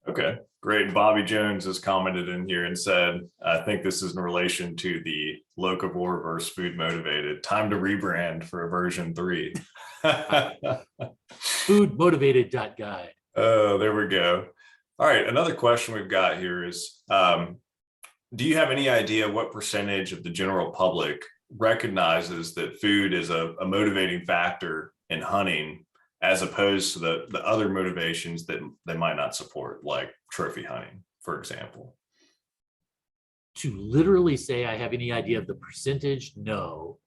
Okay, great. Bobby Jones has commented in here and said, I think this is in relation to the Locavore versus Food Motivated. Time to rebrand for version 3. Food-motivated.guide. Oh, there we go. All right, another question we've got here is, do you have any idea what percentage of the general public recognizes that food is a motivating factor in hunting, as opposed to the other motivations that they might not support, like trophy hunting, for example? To literally say I have any idea of the percentage, no.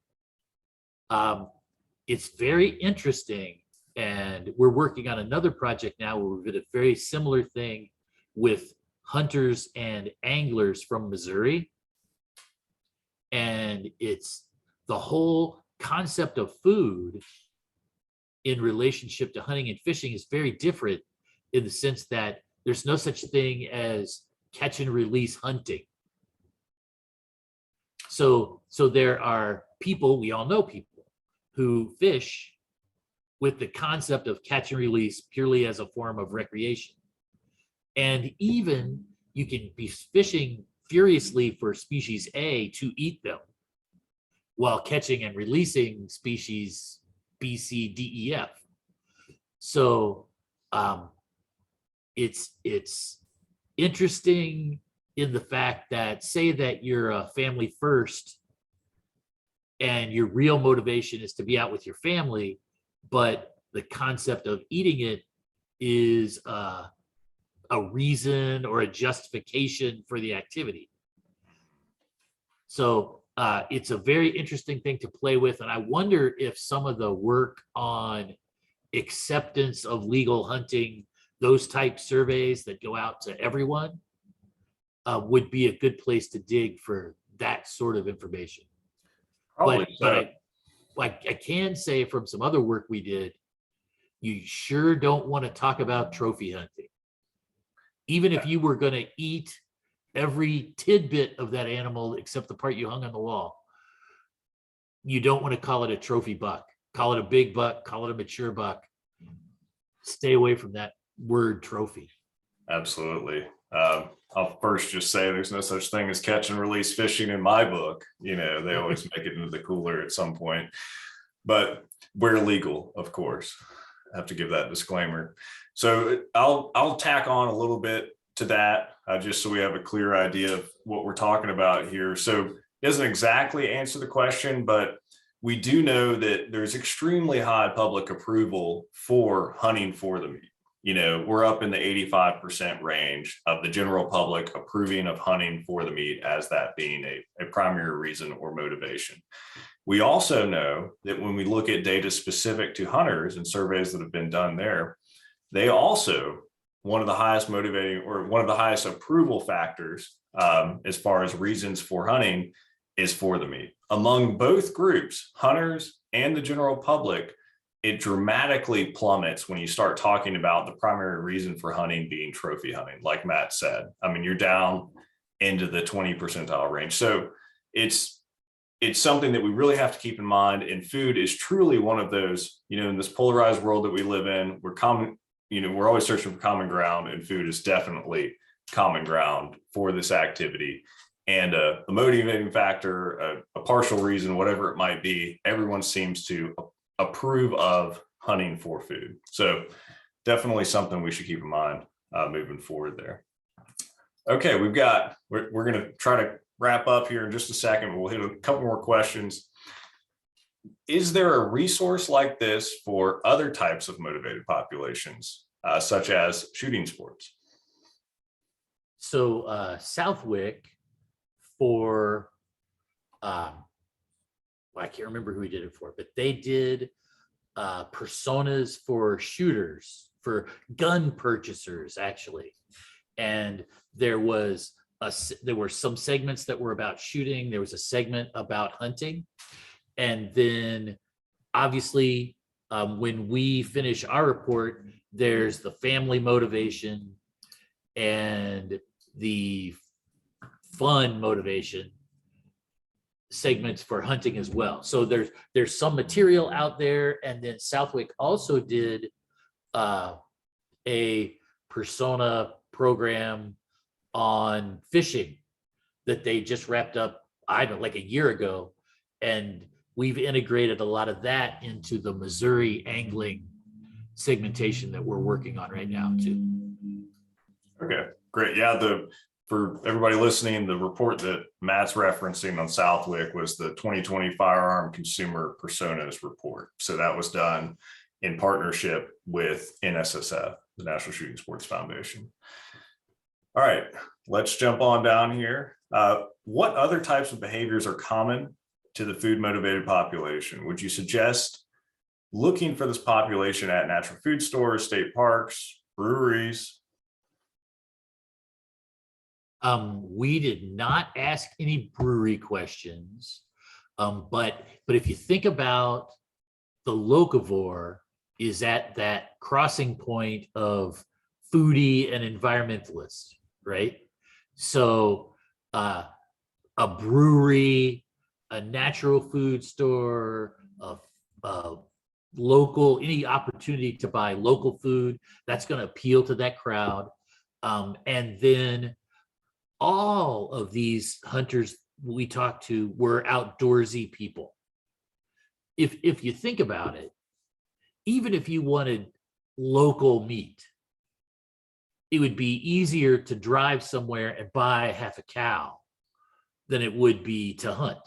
It's very interesting, and we're working on another project now where we did a very similar thing with hunters and anglers from Missouri. And it's the whole concept of food in relationship to hunting and fishing is very different, in the sense that there's no such thing as catch and release hunting. So there are people, we all know people, who fish with the concept of catch and release purely as a form of recreation. And even you can be fishing furiously for species A to eat them, while catching and releasing species B, C, D, E, F. So it's interesting in the fact that, say that you're a family first and your real motivation is to be out with your family, but the concept of eating it is a reason or a justification for the activity. So it's a very interesting thing to play with. And I wonder if some of the work on acceptance of legal hunting, those type surveys that go out to everyone, would be a good place to dig for that sort of information. Probably But I can say from some other work we did, you sure don't want to talk about trophy hunting. Even if you were going to eat every tidbit of that animal except the part you hung on the wall, you don't want to call it a trophy buck. Call it a big buck, call it a mature buck. Stay away from that word trophy. Absolutely. I'll first just say there's no such thing as catch and release fishing in my book. You know, they always make it into the cooler at some point, but we're legal, of course. I have to give that disclaimer. So I'll tack on a little bit to that, just so we have a clear idea of what we're talking about here. So it doesn't exactly answer the question, but we do know that there's extremely high public approval for hunting for the meat. You know, we're up in the 85% range of the general public approving of hunting for the meat as that being a primary reason or motivation. We also know that when we look at data specific to hunters and surveys that have been done there, they also, one of the highest motivating or one of the highest approval factors as far as reasons for hunting is for the meat. Among both groups, hunters and the general public, it dramatically plummets when you start talking about the primary reason for hunting being trophy hunting, like Matt said. I mean, you're down into the 20 percentile range. So it's something that we really have to keep in mind. And food is truly one of those, you know, in this polarized world that we live in, we're always searching for common ground, and food is definitely common ground for this activity. And a motivating factor, a partial reason, whatever it might be, everyone seems to approve of hunting for food. So definitely something we should keep in mind moving forward there. Okay, we're going to try to wrap up here in just a second, but we'll hit a couple more questions. Is there a resource like this for other types of motivated populations, such as shooting sports? So Southwick for, I can't remember who he did it for, but they did personas for shooters, for gun purchasers, actually. And there were some segments that were about shooting. There was a segment about hunting. And then obviously, when we finish our report, there's the family motivation and the fun motivation. segments for hunting as well. So there's some material out there, and then Southwick also did a persona program on fishing that they just wrapped up, I don't know, like a year ago, and we've integrated a lot of that into the Missouri angling segmentation that we're working on right now too. Okay, great. Yeah, for everybody listening, the report that Matt's referencing on Southwick was the 2020 Firearm Consumer Personas report. So that was done in partnership with NSSF, the National Shooting Sports Foundation. All right, let's jump on down here. What other types of behaviors are common to the food motivated population? Would you suggest looking for this population at natural food stores, state parks, breweries? We did not ask any brewery questions, but if you think about the Locavore is at that crossing point of foodie and environmentalist, right? So a brewery, a natural food store, a local, any opportunity to buy local food, that's going to appeal to that crowd. And then all of these hunters we talked to were outdoorsy people. If you think about it, even if you wanted local meat, it would be easier to drive somewhere and buy half a cow than it would be to hunt.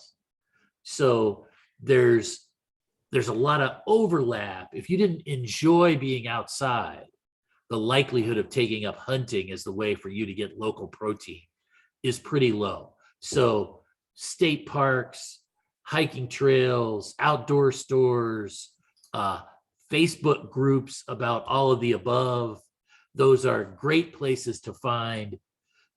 So there's a lot of overlap. If you didn't enjoy being outside, the likelihood of taking up hunting as the way for you to get local protein is pretty low. So state parks, hiking trails, outdoor stores, Facebook groups about all of the above, those are great places to find,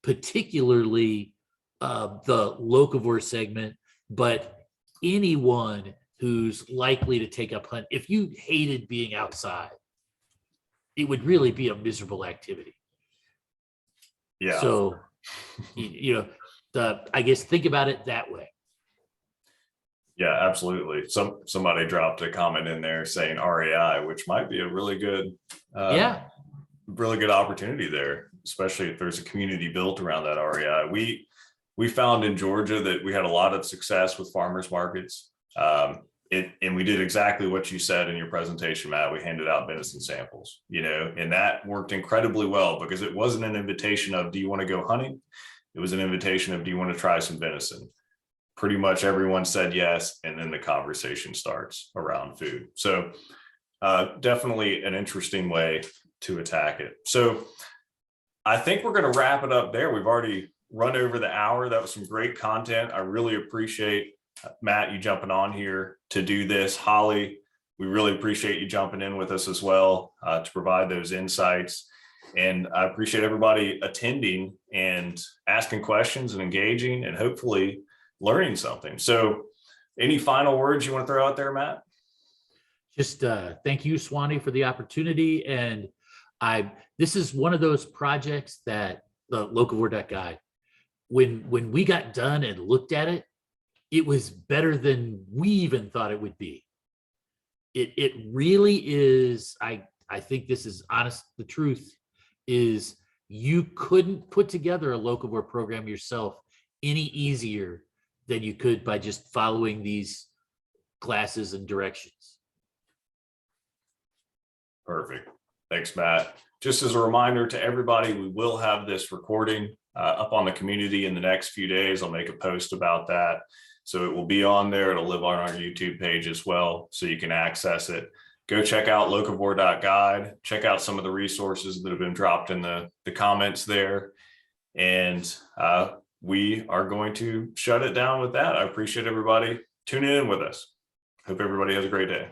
particularly the Locavore segment, but anyone who's likely to take up hunt. If you hated being outside, it would really be a miserable activity. Yeah. So, I guess think about it that way. Yeah, absolutely. Somebody dropped a comment in there saying RAI, which might be a really good, really good opportunity there, especially if there's a community built around that RAI. We found in Georgia that we had a lot of success with farmers markets. And we did exactly what you said in your presentation, Matt. We handed out venison samples, and that worked incredibly well because it wasn't an invitation of, do you want to go hunting? It was an invitation of, do you want to try some venison? Pretty much everyone said yes. And then the conversation starts around food. So definitely an interesting way to attack it. So I think we're going to wrap it up there. We've already run over the hour. That was some great content. I really appreciate Matt, you jumping on here to do this. Holly, we really appreciate you jumping in with us as well to provide those insights. And I appreciate everybody attending and asking questions and engaging and hopefully learning something. So any final words you want to throw out there, Matt? Just thank you, Swanny, for the opportunity. And this is one of those projects that the Locavore.Guide, when we got done and looked at it, it was better than we even thought it would be. It really is. I think this is honest. The truth is you couldn't put together a Locavore program yourself any easier than you could by just following these classes and directions. Perfect. Thanks, Matt. Just as a reminder to everybody, we will have this recording up on the community in the next few days. I'll make a post about that. So it will be on there. It'll live on our YouTube page as well, so you can access it. Go check out Locavore.Guide. Check out some of the resources that have been dropped in the comments there. And we are going to shut it down with that. I appreciate everybody tuning in with us. Hope everybody has a great day.